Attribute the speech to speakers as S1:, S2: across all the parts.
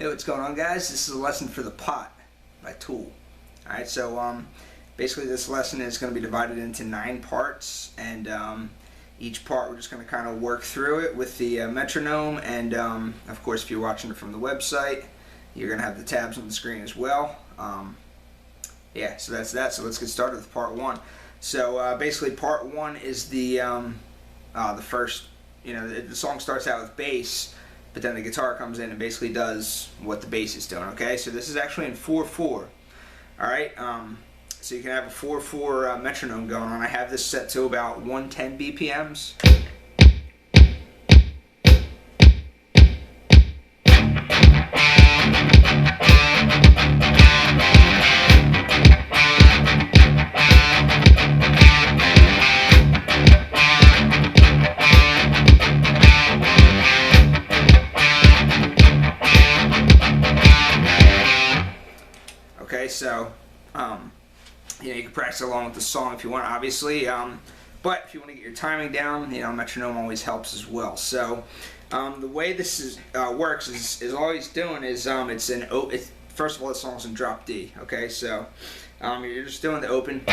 S1: Hey, what's going on, guys? This is a lesson for the pot by Tool. Alright, so basically this lesson is going to be divided into 9 parts, and each part we're just going to kind of work through it with the metronome, and of course if you're watching it from the website, you're going to have the tabs on the screen as well. Yeah, so that's that. So let's get started with part 1. So basically part 1 is the first, the song starts out with bass, but then the guitar comes in and basically does what the bass is doing, okay? So this is actually in 4/4, alright? So you can have a 4/4 metronome going on. I have this set to about 110 BPMs. Okay, so you can practice along with the song if you want, obviously. But if you want to get your timing down, metronome always helps as well. So the way this works is all he's doing is first of all, the song's in drop D. Okay, so you're just doing the open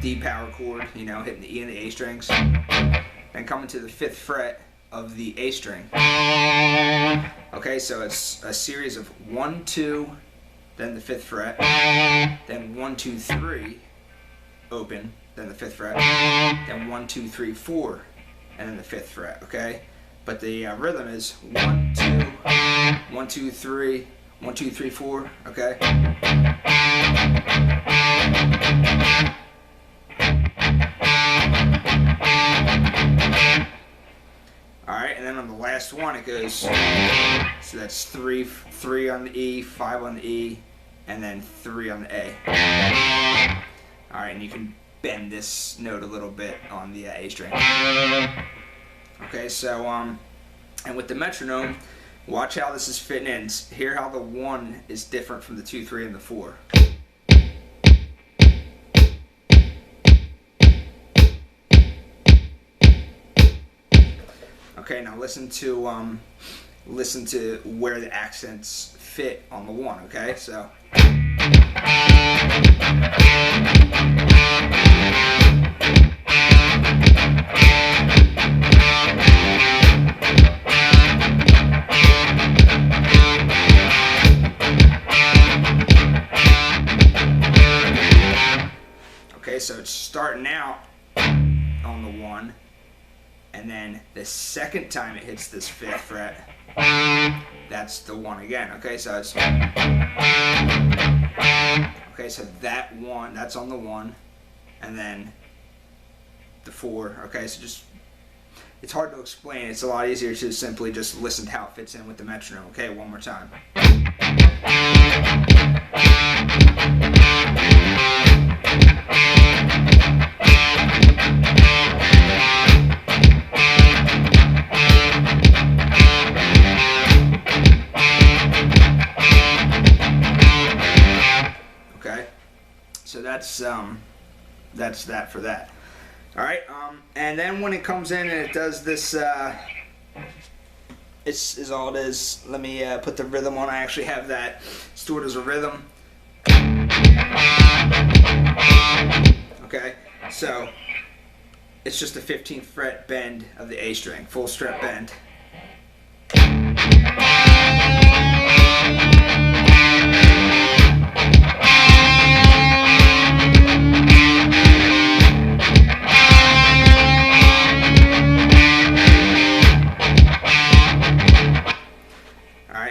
S1: D power chord, hitting the E and the A strings, then coming to the 5th fret of the A string. Okay, so it's a series of 1, 2. Then the 5th fret, then 1, 2, 3, open, then the 5th fret, then 1, 2, 3, 4, and then the 5th fret, okay? But the rhythm is 1, 2, 1, 2, 3, 1, 2, 3, 4, okay? Alright, and then on the last one it goes, so that's 3 on the E, 5 on the E, and then 3 on the A. Alright, and you can bend this note a little bit on the A string. Okay, so, and with the metronome, watch how this is fitting in. Hear how the 1 is different from the 2, 3, and the 4. Okay, now listen to where the accents fit on the 1, okay? So okay, so it's starting out on the 1. And then the second time it hits this 5th fret, that's the 1 again. Okay, so it's so that 1, that's on the 1, and then the 4. Okay, so it's hard to explain. It's a lot easier to simply just listen to how it fits in with the metronome. Okay, one more time. So that's that for that. All right, and then when it comes in and it does this, is all it is. Let me put the rhythm on. I actually have that stored as a rhythm. Okay, so it's just a 15th fret bend of the A string, full stret bend.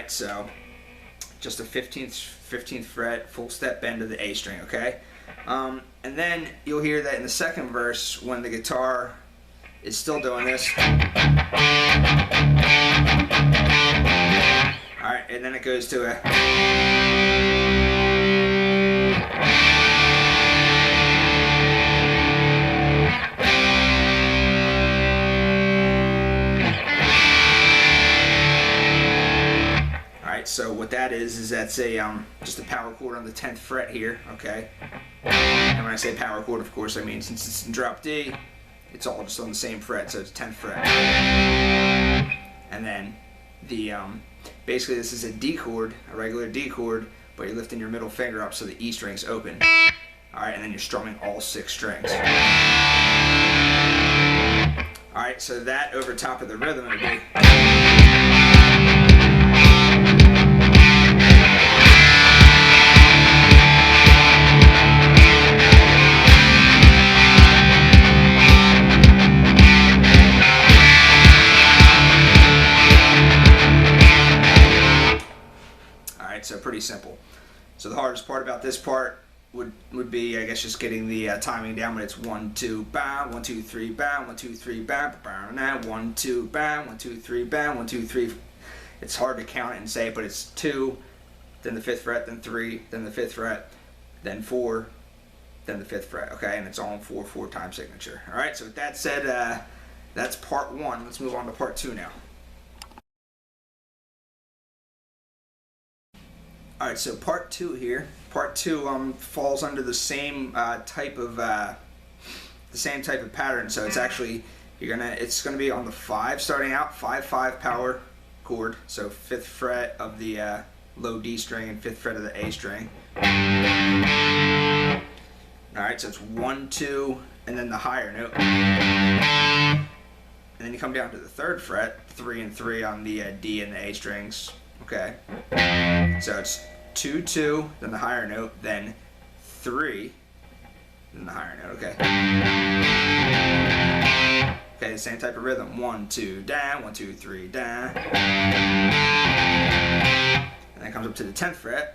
S1: So just a 15th fret full step bend of the A string, okay? And then you'll hear that in the second verse when the guitar is still doing this. Alright, and then it goes to a so what that is that's just a power chord on the 10th fret here, okay? And when I say power chord, of course, I mean since it's in drop D, it's all just on the same fret, so it's 10th fret. And then the basically this is a D chord, a regular D chord, but you're lifting your middle finger up so the E string's open. Alright, and then you're strumming all 6 strings. Alright, so that over top of the rhythm would be. So pretty simple. So the hardest part about this part would be, I guess, just getting the timing down. When it's 1 2 bam, 1 2 3 bam, 1 2 3 bam, bam, 1 2 bam, 1 2 3 bam, 1 2 3. It's hard to count it and say it, but it's 2, then the 5th fret, then 3, then the 5th fret, then 4, then the 5th fret. Okay, and it's all in 4/4 time signature. All right. So with that said, that's part 1. Let's move on to part 2 now. Alright, so part 2 here. Part 2 falls under the same type of pattern. So it's actually it's gonna be on the 5 starting out, 5/5 power chord. So 5th fret of the low D string and 5th fret of the A string. Alright, so it's 1 2 and then the higher note. And then you come down to the 3rd fret, 3 and 3 on the D and the A strings. Okay, so it's 2 2, then the higher note, then 3, then the higher note. Okay, the same type of rhythm. 1 2 down, 1 2 3 down, and then it comes up to the 10th fret,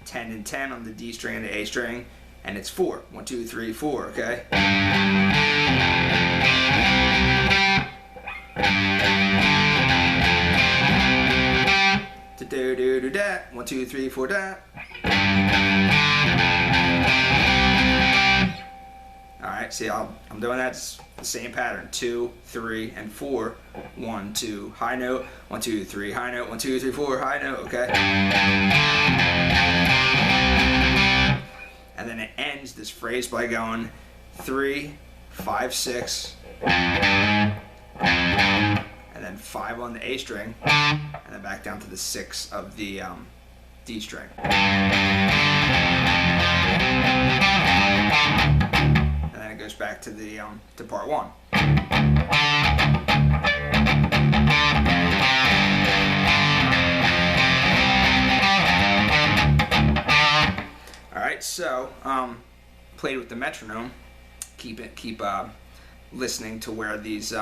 S1: 10 and 10 on the D string and the A string, and it's 4. 1 2 3 4. Okay. Do do do da. 1 2 3 4 da. Alright, see, I'm doing that. It's the same pattern. 2 3 and 4. 1 2 high note. 1 2 3 high note. 1 2 3 4 high note. Okay. And then it ends this phrase by going 3 5 6. And then 5 on the A string, and then back down to the 6 of the D string. And then it goes back to the to part 1. All right, so played with the metronome. Keep listening to where these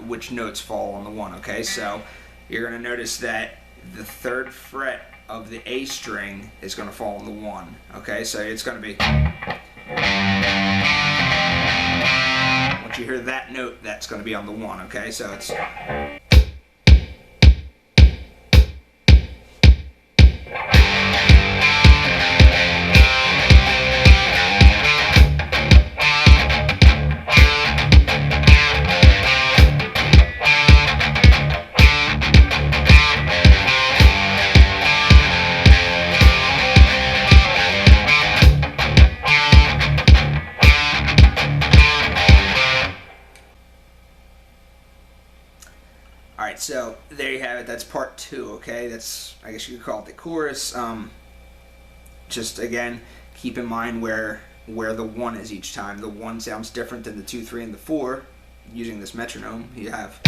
S1: which notes fall on the 1. Okay, so you're going to notice that the 3rd fret of the A string is going to fall on the 1. Okay, so it's going to be, once you hear that note, that's going to be on the 1. Okay, so it's Alright, so there you have it. That's part 2, okay? That's, I guess you could call it the chorus. Just, again, keep in mind where the 1 is each time. The 1 sounds different than the 2, 3, and the 4. Using this metronome, you have...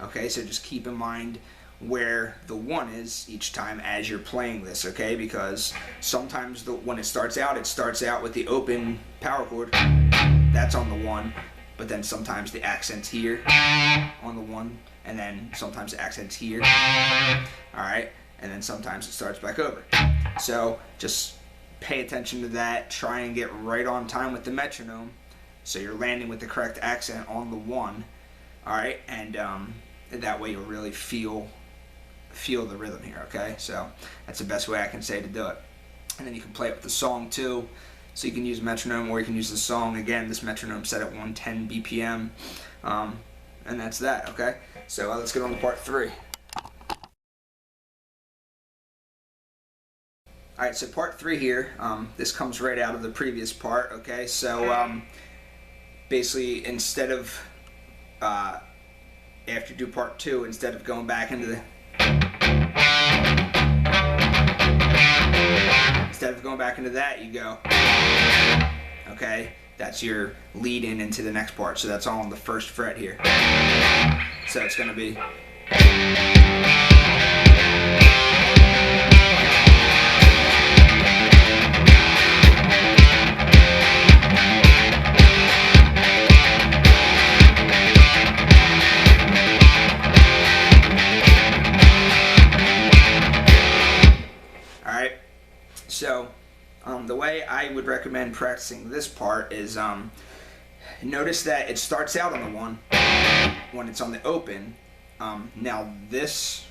S1: Okay, so just keep in mind where the 1 is each time as you're playing this, okay? Because sometimes when it starts out with the open power chord. That's on the 1, but then sometimes the accent's here on the 1, and then sometimes the accent's here. Alright, and then sometimes it starts back over. So just pay attention to that. Try and get right on time with the metronome so you're landing with the correct accent on the 1. Alright, and that way you'll really feel the rhythm here, okay? So that's the best way I can say to do it. And then you can play it with the song too. So you can use metronome or you can use the song. Again, this metronome set at 110 BPM. And that's that, okay? So let's get on to part 3. Alright, so part 3 here, this comes right out of the previous part, okay? So basically instead of after you do part 2, instead of going back into the that, you go, okay, that's your lead in into the next part. So that's all on the first fret here. So it's going to be, alright, so the way I would recommend practicing this part is notice that it starts out on the 1 when it's on the open. Now this,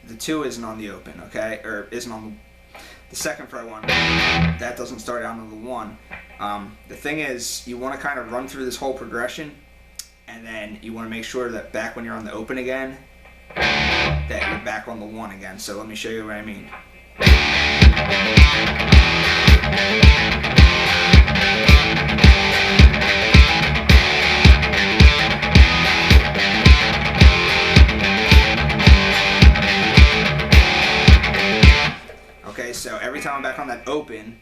S1: the 2 isn't on the open, okay, or isn't on the second fret 1. That doesn't start out on the 1. The thing is, you want to kind of run through this whole progression, and then you want to make sure that back when you're on the open again, that you're back on the 1 again. So let me show you what I mean. Okay, so every time I'm back on that open,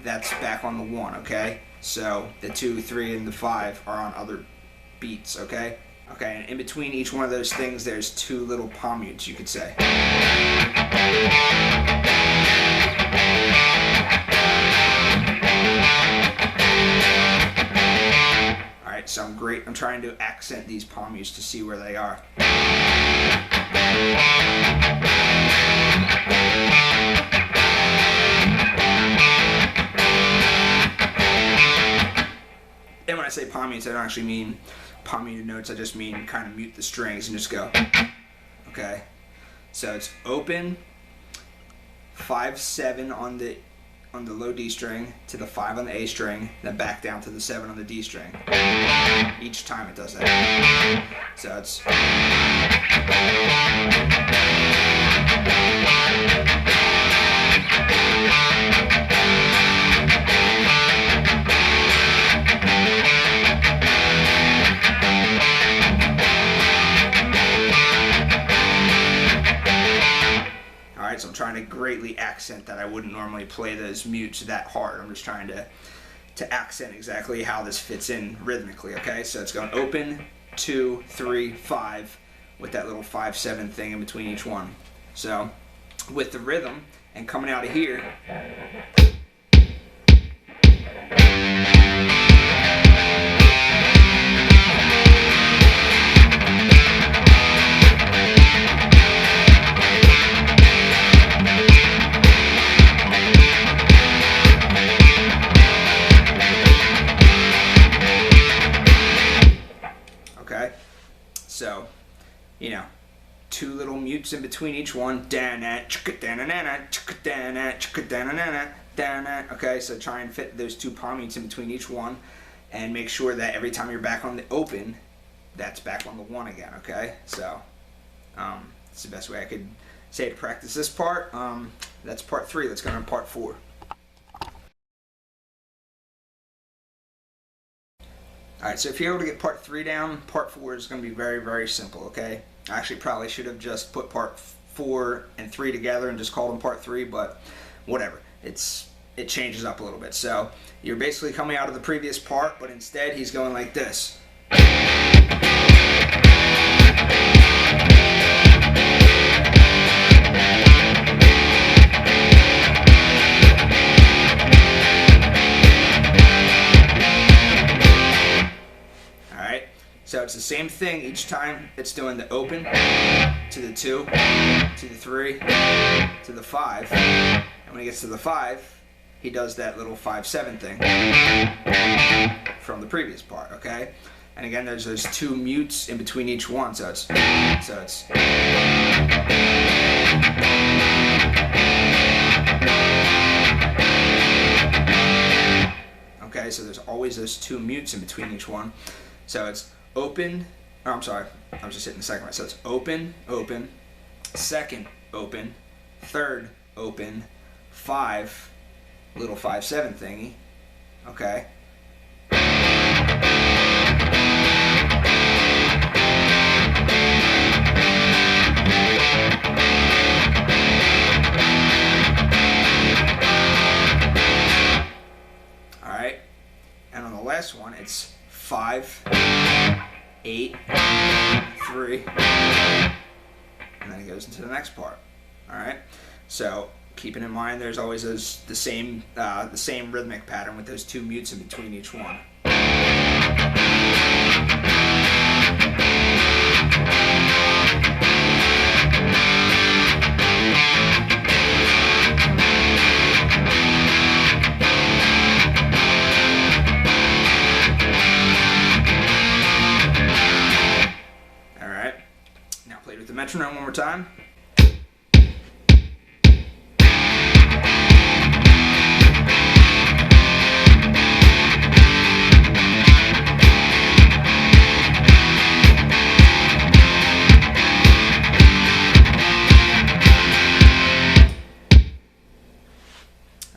S1: that's back on the 1, okay? So the 2, 3, and the 5 are on other beats, okay? Okay, and in between each one of those things, there's 2 little palm mutes, you could say. Alright, so I'm trying to accent these palm mutes to see where they are. And when I say palm mutes, I don't actually mean palm muted notes, I just mean kind of mute the strings and just go. Okay, so it's open, 5, 7 on the low D string to the 5 on the A string, then back down to the 7 on the D string. Each time it does that. So it's. So I'm trying to greatly accent that I wouldn't normally play those mutes that hard. I'm just trying to accent exactly how this fits in rhythmically, okay? So it's going open, 2, 3, 5 with that little 5, 7 thing in between each one. So with the rhythm and coming out of here, so, you know, 2 little mutes in between each one. Okay, so try and fit those 2 palm mutes in between each one, and make sure that every time you're back on the open, that's back on the 1 again, okay? So, it's the best way I could say to practice this part. That's part 3. Let's go on part 4. Alright, so if you're able to get part 3 down, part 4 is going to be very, very simple, okay? I actually probably should have just put part 4 and 3 together and just called them part 3, but whatever. It changes up a little bit. So you're basically coming out of the previous part, but instead he's going like this. So it's the same thing each time. It's doing the open to the 2, to the 3, to the 5. And when he gets to the 5, he does that little 5, 7 thing from the previous part, okay? And again, there's those 2 mutes in between each one. So it's okay, so there's always those 2 mutes in between each one. So it's open, oh, I'm sorry, I was just hitting the second one. So it's open, open, second, open, third, open, 5, little 5, 7 thingy, okay? last one, it's 5, 8, 3, and then it goes into the next part. All right. So keeping in mind, there's always the same rhythmic pattern with those 2 mutes in between each one. The metronome one more time.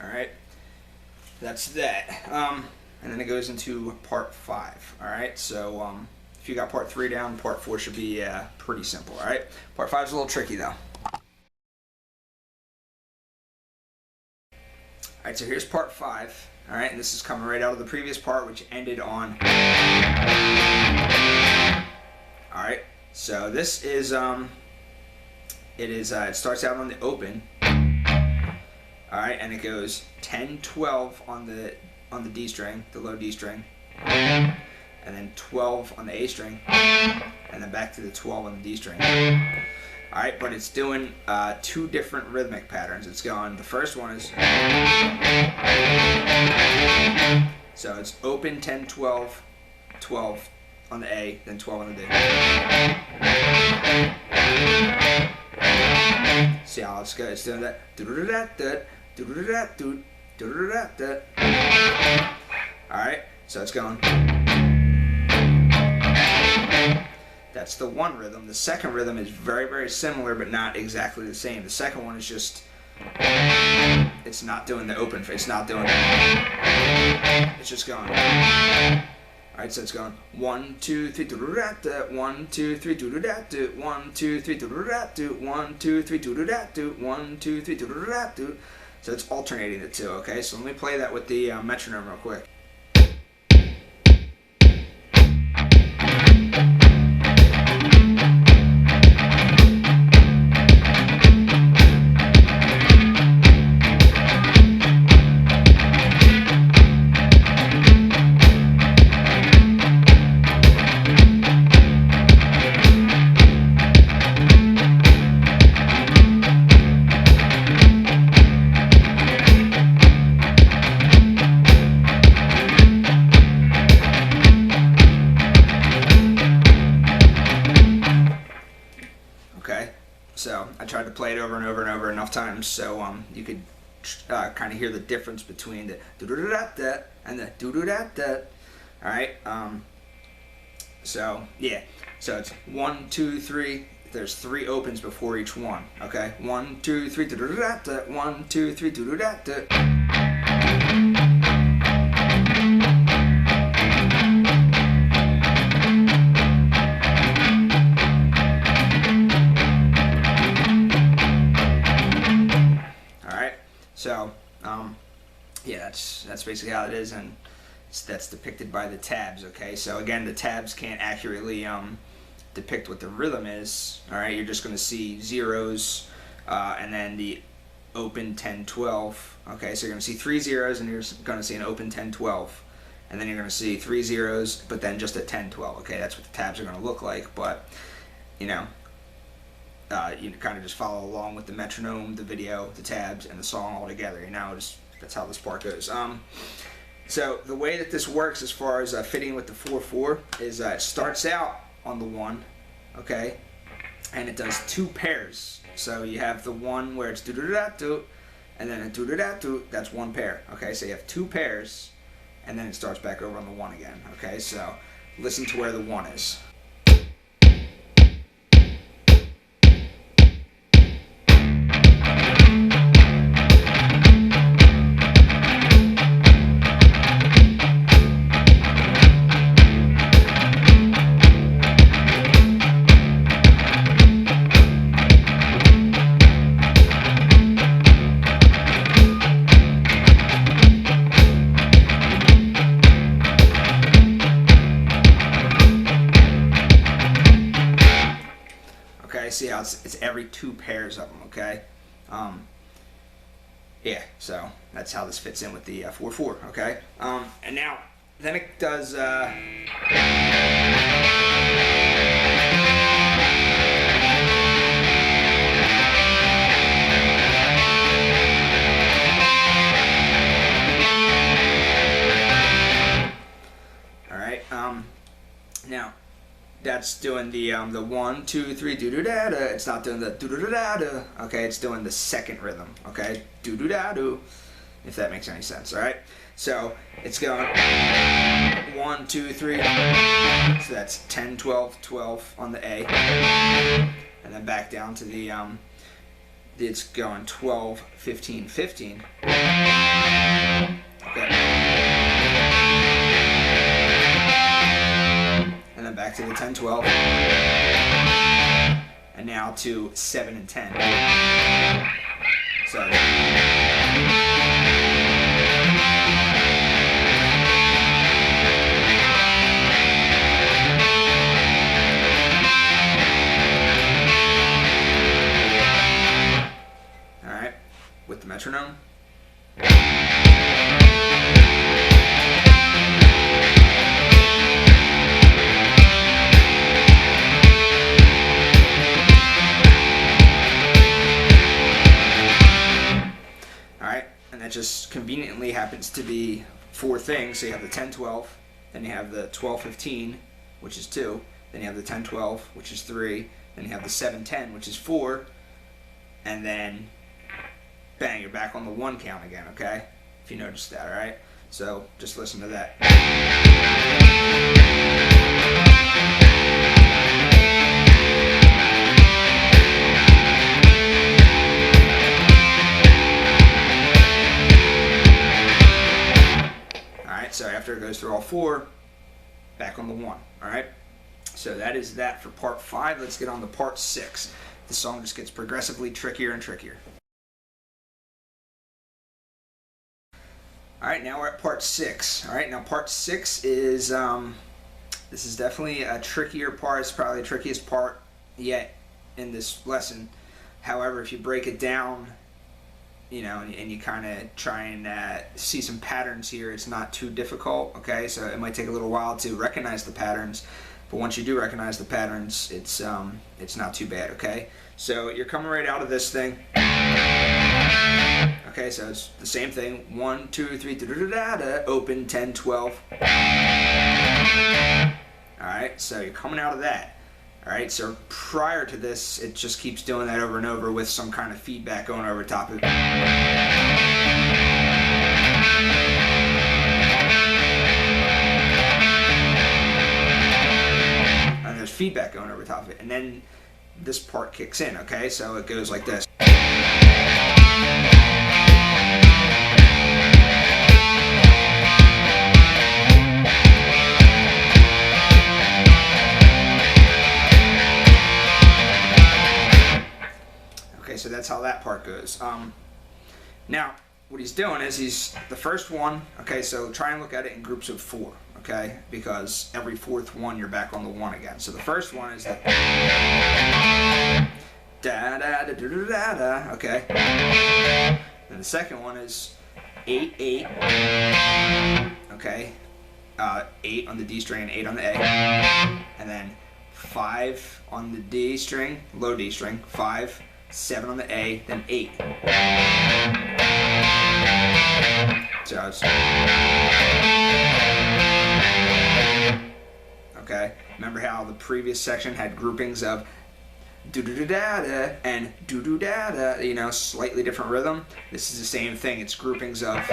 S1: All right, that's that. And then it goes into part 5. All right, so if you got part 3 down, part 4 should be pretty simple, all right? Part 5 is a little tricky, though. All right, so here's part 5, all right? And this is coming right out of the previous part, which ended on... All right, so this is, it starts out on the open, all right? And it goes 10, 12 on the D string, the low D string, and then 12 on the A string, and then back to the 12 on the D string. Alright, but it's doing 2 different rhythmic patterns. It's going, the first one is, so it's open 10, 12, 12 on the A, then 12 on the D. See how it's good? It's doing that. Alright, so it's going. That's the one rhythm. The second rhythm is very, very similar, but not exactly the same. The second one is just, it's not doing the open, it's not doing it. It's just going. Alright, so it's going 1, 2, 3, do-do-da-da, 1, 2, 3, do-do-da-do, 1, 2, 3, do-do-da-do, 1, 2, 3, do-do-da-do, 1, 2, 3, do-do-da-do. So it's alternating the two, okay? So let me play that with the metronome real quick. So I tried to play it over and over and over enough times so you could kind of hear the difference between the do-do-da-da and the do-do-da-da. All right. So yeah. So it's 1, 2, 3. There's 3 opens before each one. Okay. 1, 2, 3. Do-do-da-da. 1, 2, 3. Do-do-da-da. So, yeah, that's basically how it is, and that's depicted by the tabs, okay? So, again, the tabs can't accurately depict what the rhythm is, all right? You're just going to see zeros, and then the open 10, 12, okay? So you're going to see 3 zeros, and you're going to see an open 10, 12, and then you're going to see 3 zeros, but then just a 10, 12, okay? That's what the tabs are going to look like, but, you know, you kind of just follow along with the metronome, the video, the tabs, and the song all together. You know, that's how this part goes. So the way that this works as far as fitting with the 4/4 is it starts out on the 1, okay, and it does 2 pairs. So you have the one where it's do-do-da-do, and then a do-do-da-do, that's 1 pair. Okay, so you have 2 pairs, and then it starts back over on the 1 again. Okay, so listen to where the 1 is. it's every 2 pairs of them, okay? Yeah, so that's how this fits in with the 4/4, okay? And now, then it does... Now, that's doing the 1, 2, 3 do do da da. It's not doing the do do da da. Okay, it's doing the second rhythm. Okay, do do da do. If that makes any sense, all right. So it's going 1, 2, 3. So that's 10, 12, 12 on the A, and then back down to the it's going 12, 15, 15. Okay. And then back to the 10, 12, and now to 7 and 10. So all right, with the metronome. That just conveniently happens to be 4 things. So you have the 10, 12, then you have the 12, 15, which is 2, then you have the 10, 12, which is 3, then you have the 7, 10, which is 4, and then bang, you're back on the 1 count again, okay? If you noticed that, all right? So just listen to that. So after it goes through all 4, back on the 1, all right? So that is that for part 5. Let's get on to part 6. The song just gets progressively trickier and trickier. All right, now we're at part 6. All right, now part 6 is, this is definitely a trickier part. It's probably the trickiest part yet in this lesson. However, if you break it down, you know, and you kind of try and see some patterns here, it's not too difficult, okay? So it might take a little while to recognize the patterns, but once you do recognize the patterns, it's not too bad, okay? So you're coming right out of this thing. Okay, so it's the same thing. 1, 2, 3, da da da da, open, 10, 12. Alright, so you're coming out of that. Alright, so prior to this, it just keeps doing that over and over with some kind of feedback going over top of it. And there's feedback going over top of it. And then this part kicks in, okay? So it goes like this. So that's how that part goes. Now, what he's doing is the first one, okay, so try and look at it in groups of 4, okay, because every 4th one you're back on the 1 again. So the first one is the da da da da da da da, okay. And the second one is 8 8, okay, 8 on the D string and 8 on the A, and then 5 on the D string, low D string, 5. 7 on the A, then 8. So it's okay. Remember how the previous section had groupings of do do da da da and do do da da, you know, slightly different rhythm. This is the same thing. It's groupings of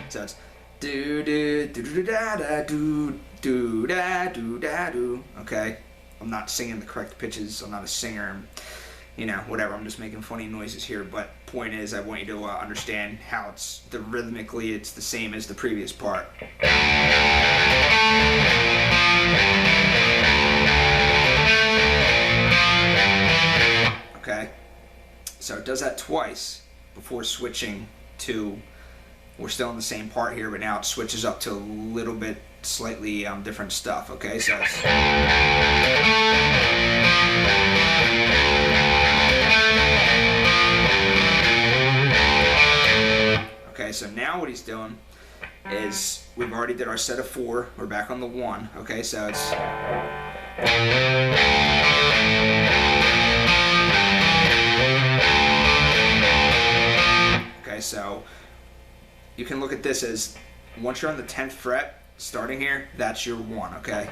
S1: so it's do do do do da da do do da do da do. Okay, I'm not singing the correct pitches. I'm not a singer. You know, whatever. I'm just making funny noises here. But point is, I want you to understand how it's rhythmically it's the same as the previous part. Okay, so it does that twice before switching to we're still in the same part here, but now it switches up to a little bit slightly different stuff. Okay, so it's, okay, so now what he's doing is we've already did our set of 4. We're back on the 1. Okay, so it's okay. So you can look at this as once you're on the 10th fret, starting here, that's your 1. Okay.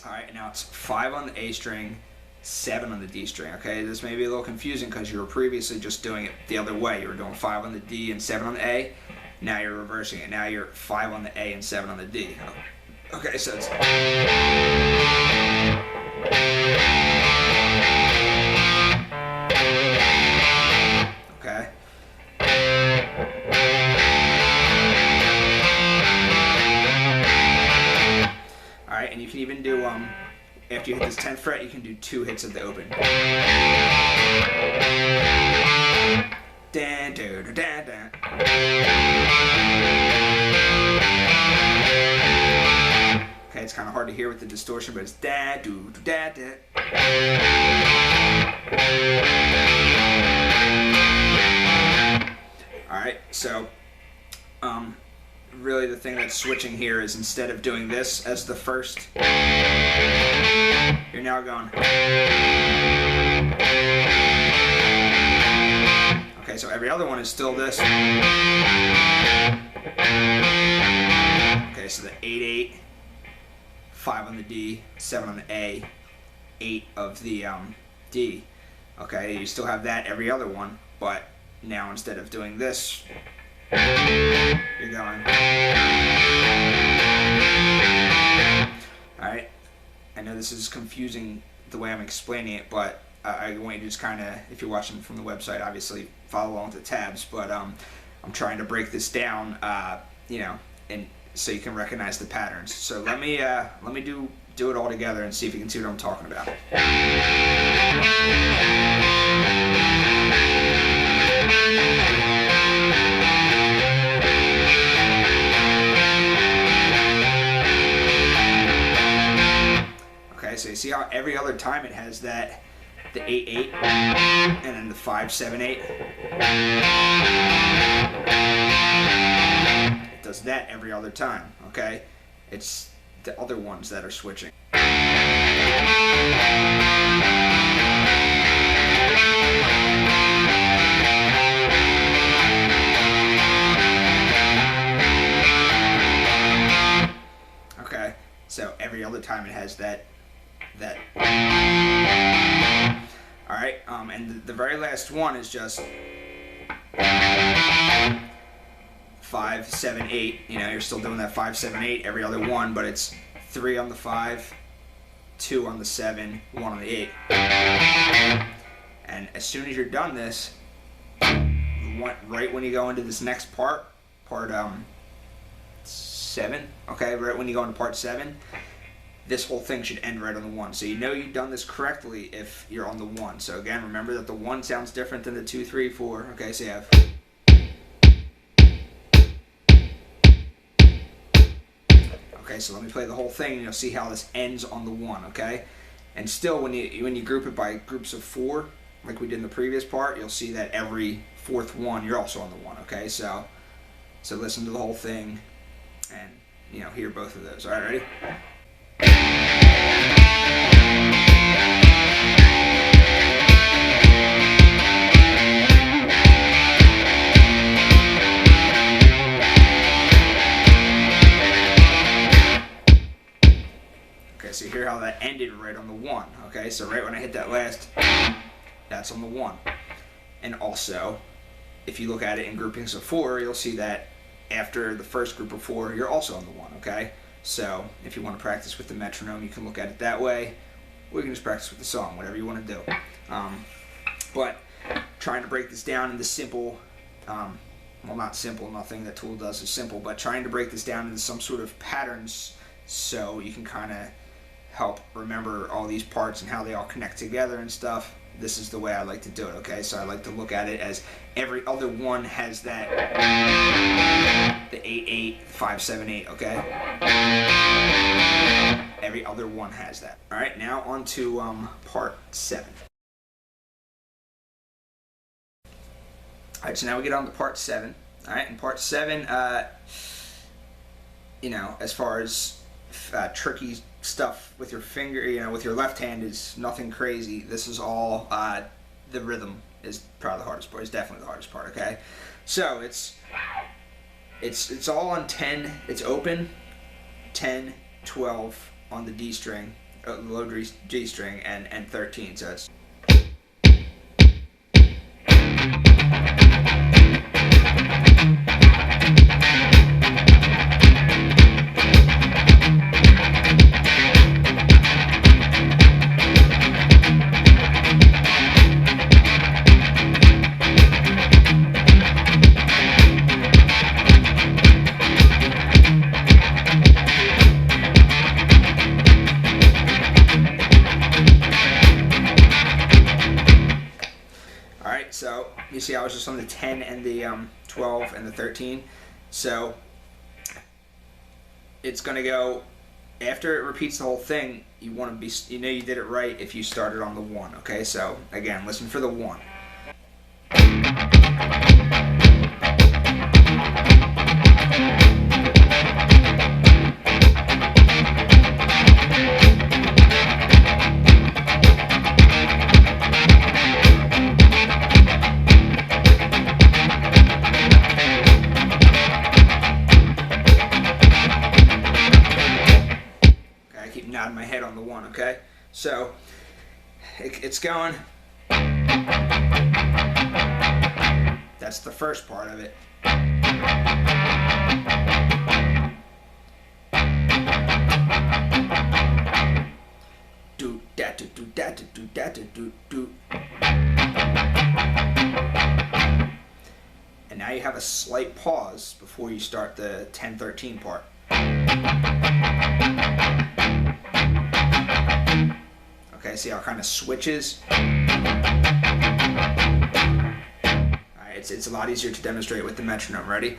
S1: All right, now it's 5 on the A string, 7 on the D string. Okay, this may be a little confusing because you were previously just doing it the other way. You were doing 5 on the D and 7 on the A. Now you're reversing it. Now you're 5 on the A and 7 on the D. Okay, so it's okay. All right, and you can even do after you hit this 10th fret, you can do 2 hits of the open. Dan, do, do, dan, dan. Okay, it's kind of hard to hear with the distortion, but it's da, do, do, da, da. All right, so really the thing that's switching here is instead of doing this as the first, you're now going. Okay, so every other one is still this. Okay, so the 8/8, 5 on the D, 7 on the A, 8 of the D. Okay, you still have that every other one, but now instead of doing this, you're going. Alright, I know this is confusing the way I'm explaining it, but I want you to just kind of, if you're watching from the website, obviously follow along with the tabs, but I'm trying to break this down, you know, and so you can recognize the patterns. So let me do it all together and see if you can see what I'm talking about. Okay, so you see how every other time it has that, the 8/8 and then the 5/7/8. It does that every other time. Okay, it's the other ones that are switching. Okay, so every other time it has that. All right, and the very last one is just 5/7/8. You know, you're still doing that 5/7/8 every other one, but it's 3 on the 5, 2 on the 7, 1 on the 8. And as soon as you're done this, right when you go into this next part 7, okay, right when you go into part 7, this whole thing should end right on the 1. So you know you've done this correctly if you're on the 1. So again, remember that the 1 sounds different than the 2, 3, 4. Okay, so you have. Okay, so let me play the whole thing and you'll see how this ends on the 1, okay? And still, when you group it by groups of 4, like we did in the previous part, you'll see that every 4th one, you're also on the 1, okay? So listen to the whole thing and, you know, hear both of those. All right, ready? Okay, so you hear how that ended right on the 1. Okay, so right when I hit that last, that's on the 1. And also, if you look at it in groupings of 4, you'll see that after the first group of 4, you're also on the 1, okay? So if you want to practice with the metronome, you can look at it that way, or you can just practice with the song, whatever you want to do. But trying to break this down into simple, well, not simple, nothing that Tool does is simple, but trying to break this down into some sort of patterns so you can kind of help remember all these parts and how they all connect together and stuff. this is the way I like to do it, okay? So I like to look at it as every other one has that, the 8/8, 5/7/8, okay? Every other one has that. All right, now on to part 7. All right, so now we get on to part 7. All right, in part 7, as far as tricky stuff with your finger, with your left hand is nothing crazy. This is all the rhythm is probably the hardest part. It's definitely the hardest part. Okay, so it's all on 10. It's open 10, 12 on the D string, low G string, and 13. So it's. So you see I was just on the 10 and the 12 and the 13. So it's going to go, after it repeats the whole thing, you want to be, you did it right if you started on the 1, okay? So again, listen for the 1. Nodding my head on the 1, okay? So it's going. That's the first part of it. Do da do do da do do da do do do. And now you have a slight pause before you start the 10-13 part. Okay, see how it kind of switches? Alright, it's a lot easier to demonstrate with the metronome. Ready?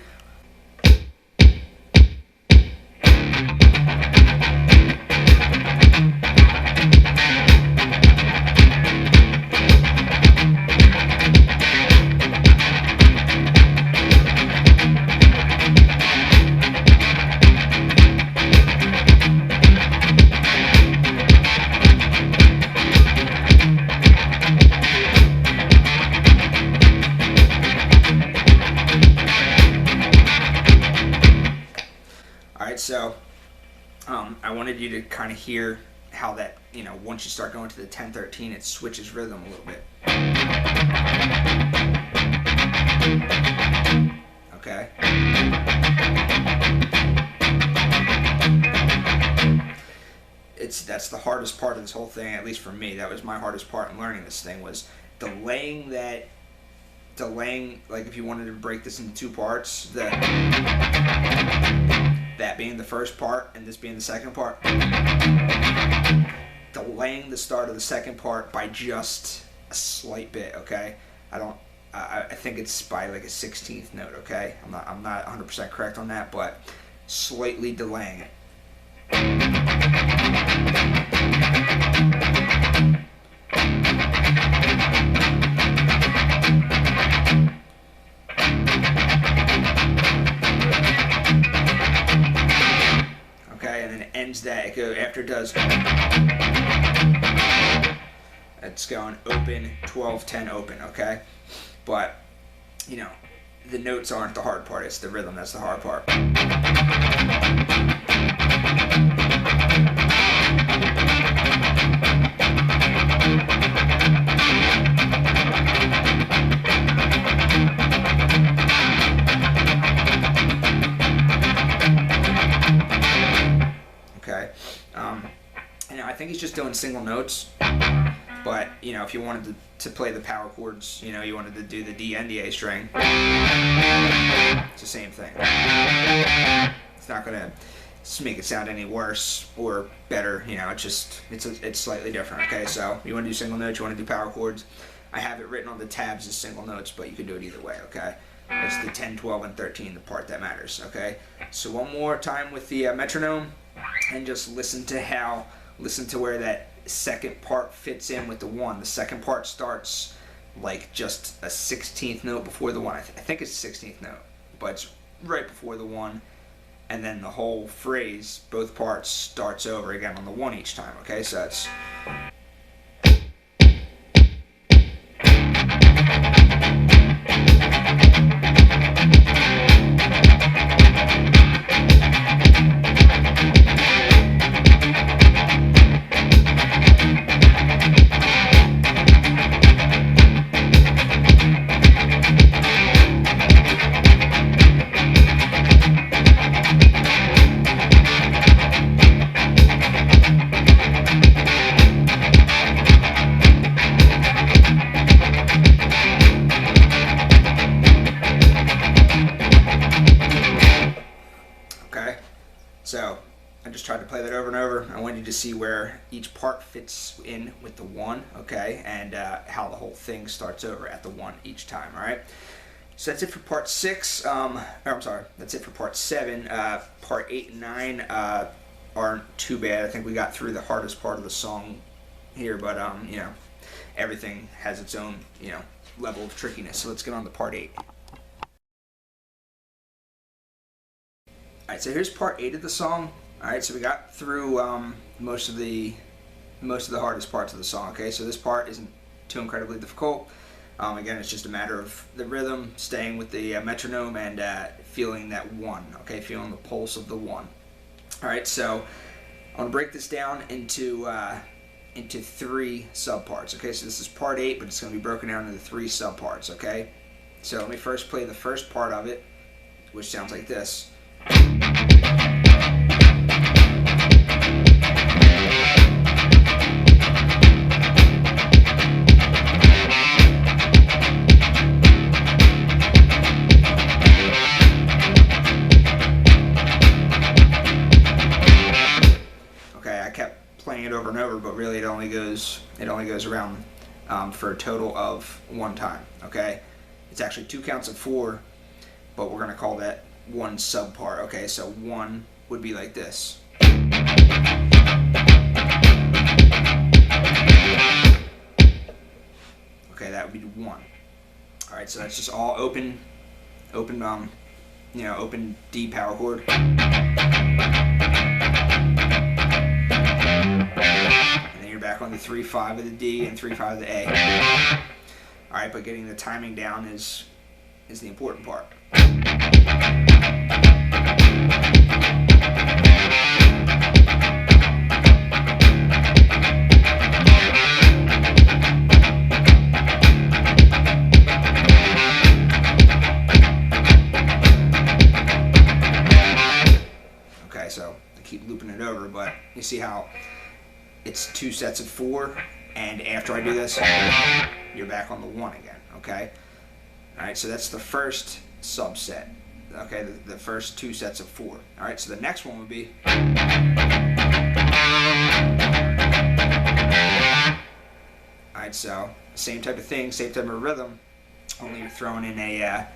S1: So I wanted you to kind of hear how that, once you start going to the 10-13, it switches rhythm a little bit. Okay. That's the hardest part of this whole thing, at least for me. That was my hardest part in learning this thing, was delaying, like if you wanted to break this into 2 parts, that being the first part and this being the second part, delaying the start of the second part by just a slight bit, okay? I think it's by like a 16th note, okay? I'm not 100% correct on that, but slightly delaying it. That after it does, it's going open 12-10 open, okay? But the notes aren't the hard part, it's the rhythm that's the hard part. I think he's just doing single notes, but if you wanted to play the power chords, you wanted to do the D and the A string, it's the same thing. It's not gonna, make it sound any worse or better. It's slightly different. Okay, so you want to do single notes, you want to do power chords. I have it written on the tabs as single notes, but you can do it either way. Okay, it's the 10, 12, and 13, the part that matters. Okay, so one more time with the metronome, and just listen to where that second part fits in with the one. The second part starts like just a 16th note before the one. I think it's 16th note, but it's right before the one. And then the whole phrase, both parts, starts over again on the one each time. Okay, so it's. So I just tried to play that over and over. I wanted you to see where each part fits in with the one, okay, and how the whole thing starts over at the one each time, all right? So that's it for part 6. That's it for part 7. Part 8 and 9 aren't too bad. I think we got through the hardest part of the song here, but everything has its own level of trickiness. So let's get on to part 8. Alright, so here's part 8 of the song. Alright, so we got through most of the hardest parts of the song. Okay, so this part isn't too incredibly difficult. Again, it's just a matter of the rhythm, staying with the metronome, and feeling that one. Okay, feeling the pulse of the one. Alright, so I want to break this down into 3 subparts. Okay, so this is part 8, but it's going to be broken down into 3 subparts. Okay, so let me first play the first part of it, which sounds like this. Okay, I kept playing it over and over, but really it only goes around for a total of 1 time. Okay, it's actually 2 counts of 4, but we're going to call that 1 subpart. Okay, so 1 would be like this. Okay, that would be 1. All right, so that's just all open D power chord. And then you're back on the 3/5 of the D and 3/5 of the A. All right, but getting the timing down is the important part. Okay, so I keep looping it over, but you see how it's 2 sets of 4, and after I do this, you're back on the 1 again. Okay. Alright, so that's the first subset. Okay, the first 2 sets of 4. Alright, so the next one would be. Alright, so same type of thing, same type of rhythm, only you're throwing in a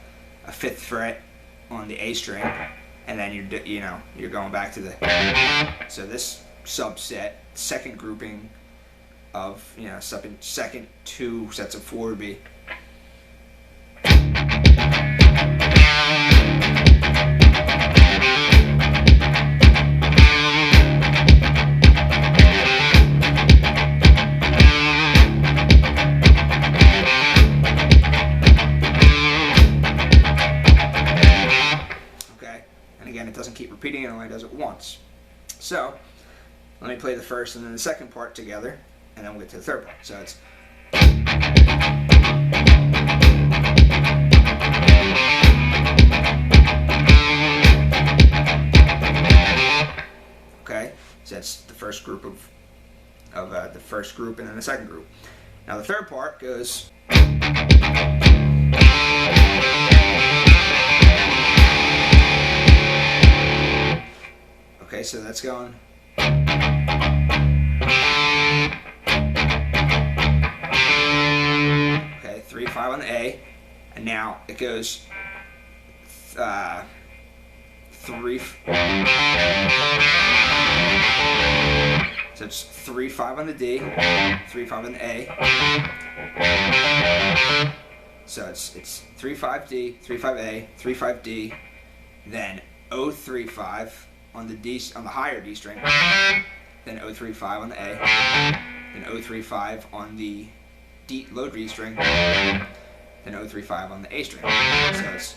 S1: 5th fret on the A string, and then you're going back to the. So this subset, second grouping of second 2 sets of 4 would be. It doesn't keep repeating, it only does it once. So let me play the first and then the second part together, and then we'll get to the third part. So it's. Okay, so that's the first group of the first group and then the second group. Now the third part goes. Okay, Okay, so that's going. Okay, 3, 5 on the A, and now it goes 3. So it's 3, 5 on the D, 3, 5 on the A. So it's 3, 5 D, 3, 5 A, 3, 5 D, then O 3, 5 on the D, on the higher D string, then O 3, 5 on the A, then O 3, 5 on the D, low D string, then O 3, 5 on the A string. So it's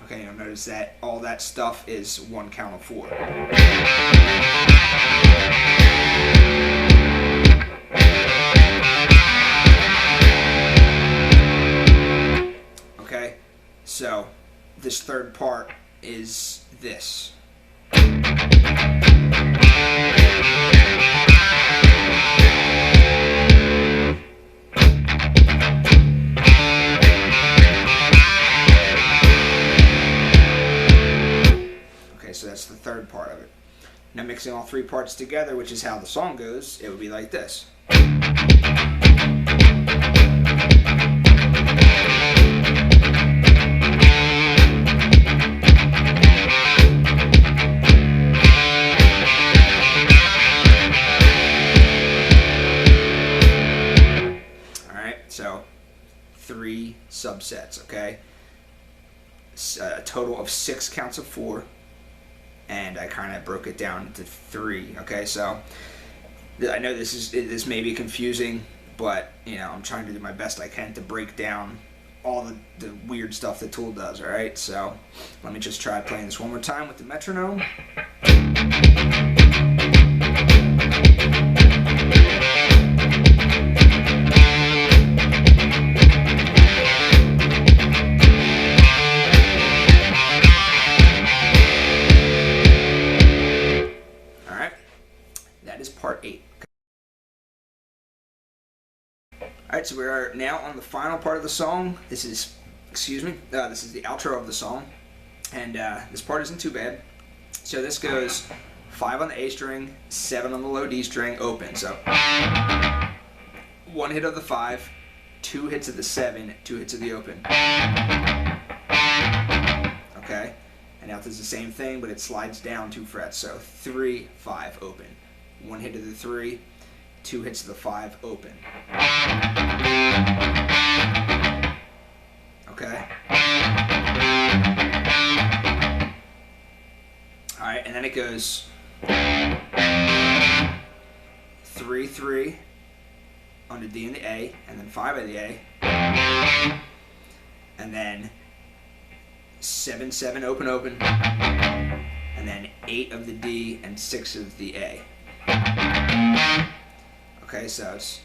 S1: okay. You'll notice that all that stuff is 1 count of 4. Okay, so this third part is this. Okay, so that's the third part of it. Now mixing all 3 parts together, which is how the song goes, it would be like this. So 3 subsets, okay? A total of 6 counts of 4, and I kind of broke it down into 3, okay? So I know this may be confusing, but you know, I'm trying to do my best I can to break down all the weird stuff that Tool does, all right? So let me just try playing this one more time with the metronome. Part 8. Alright, so we are now on the final part of the song. This is, this is the outro of the song. And this part isn't too bad. So this goes 5 on the A string, 7 on the low D string, open. So 1 hit of the 5, 2 hits of the 7, 2 hits of the open. Okay? And now it does the same thing, but it slides down 2 frets. So 3, 5, open. 1 hit of the 3, 2 hits of the 5, open. Okay? Alright, and then it goes 3, 3 on the D and the A, and then 5 on the A, and then 7, 7, open, open, and then 8 of the D and 6 of the A. Okay, so it's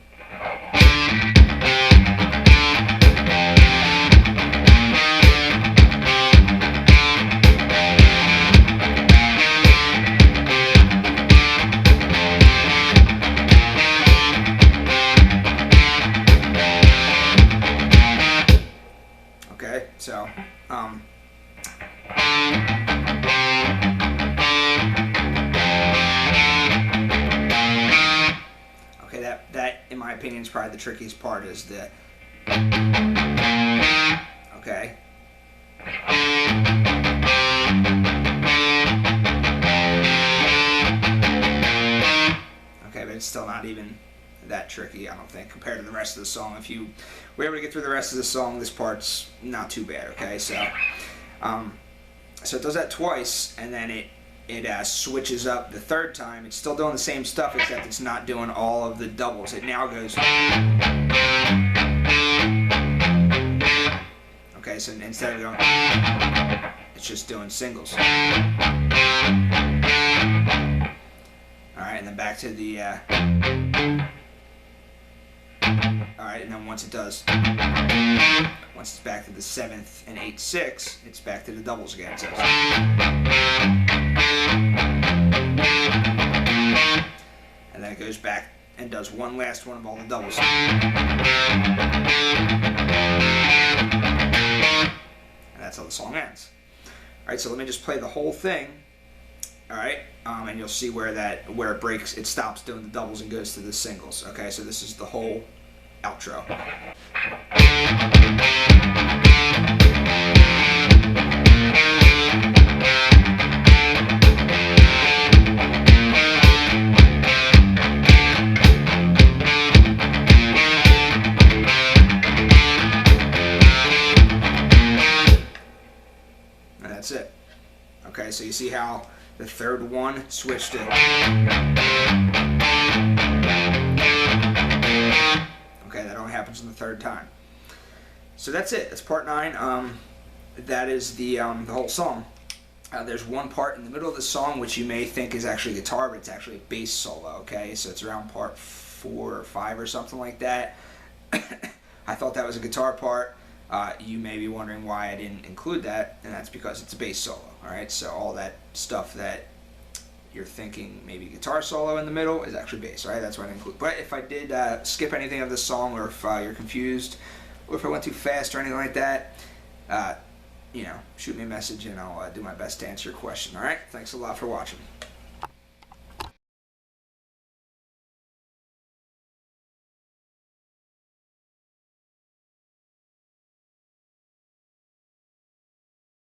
S1: okay, so that in my opinion is probably the trickiest part, is the okay. Okay, but it's still not even that tricky, I don't think, compared to the rest of the song. If you were able to get through the rest of the song, this part's not too bad, okay? So so it does that twice, and then it switches up the third time. It's still doing the same stuff, except it's not doing all of the doubles. It now goes. Okay, so instead of going, it's just doing singles. All right, and then back to the. All right, and then once it's back to the 7th and 8th, 6, it's back to the doubles again. So and then it goes back and does one last one of all the doubles. that's how the song ends. All right, so let me just play the whole thing. All right, and you'll see where it breaks, it stops doing the doubles and goes to the singles. Okay, so this is the whole outro. And that's it. Okay, so you see how the third one switched it. Okay, that only happens in the third time. So that's it. That's part 9. That is the whole song. There's one part in the middle of the song which you may think is actually guitar, but it's actually a bass solo. Okay, so it's around part 4 or 5 or something like that. I thought that was a guitar part. You may be wondering why I didn't include that, and that's because it's a bass solo. Alright, so all that stuff that you're thinking maybe guitar solo in the middle is actually bass, right? That's what I include. But if I did skip anything of the song, or if you're confused, or if I went too fast or anything like that, shoot me a message and I'll do my best to answer your question. Alright, thanks a lot for watching.